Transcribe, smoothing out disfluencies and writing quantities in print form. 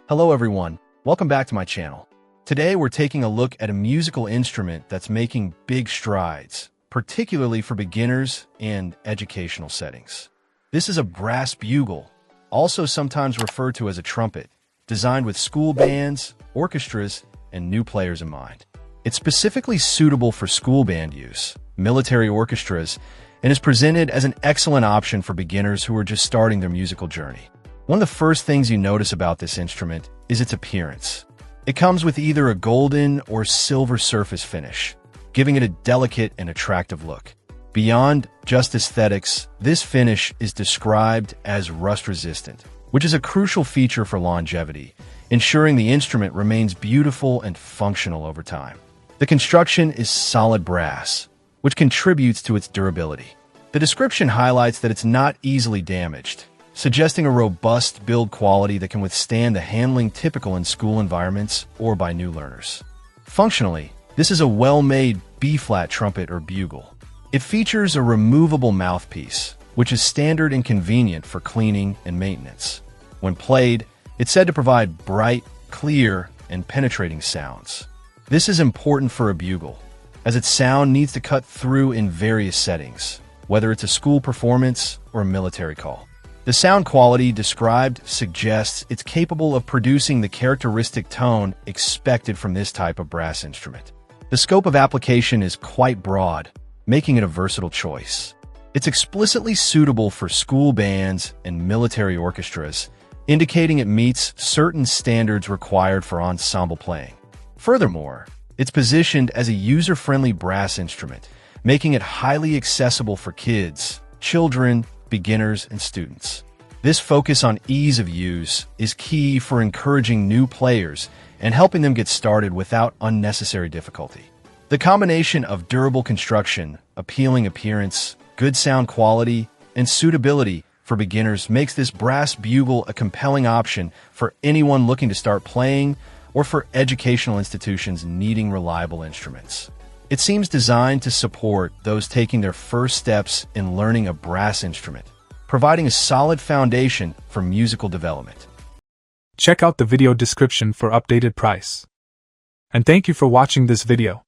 Hello everyone, welcome back to my channel. Today we're taking a look at a musical instrument that's making big strides, particularly for beginners and educational settings. This is a brass bugle, also sometimes referred to as a trumpet, designed with school bands, orchestras, and new players in mind. It's specifically suitable for school band use, military orchestras, and is presented as an excellent option for beginners who are just starting their musical journey. One of the first things you notice about this instrument is its appearance. It comes with either a golden or silver surface finish, giving it a delicate and attractive look. Beyond just aesthetics, this finish is described as rust-resistant, which is a crucial feature for longevity, ensuring the instrument remains beautiful and functional over time. The construction is solid brass, which contributes to its durability. The description highlights that it's not easily damaged, suggesting a robust build quality that can withstand the handling typical in school environments or by new learners. Functionally, this is a well-made B-flat trumpet or bugle. It features a removable mouthpiece, which is standard and convenient for cleaning and maintenance. When played, it's said to provide bright, clear, and penetrating sounds. This is important for a bugle, as its sound needs to cut through in various settings, whether it's a school performance or a military call. The sound quality described suggests it's capable of producing the characteristic tone expected from this type of brass instrument. The scope of application is quite broad, making it a versatile choice. It's explicitly suitable for school bands and military orchestras, indicating it meets certain standards required for ensemble playing. Furthermore, it's positioned as a user-friendly brass instrument, making it highly accessible for kids, children, beginners, and students. This focus on ease of use is key for encouraging new players and helping them get started without unnecessary difficulty. The combination of durable construction, appealing appearance, good sound quality, and suitability for beginners makes this brass bugle a compelling option for anyone looking to start playing or for educational institutions needing reliable instruments. It seems designed to support those taking their first steps in learning a brass instrument, providing a solid foundation for musical development. Check out the video description for updated price. And thank you for watching this video.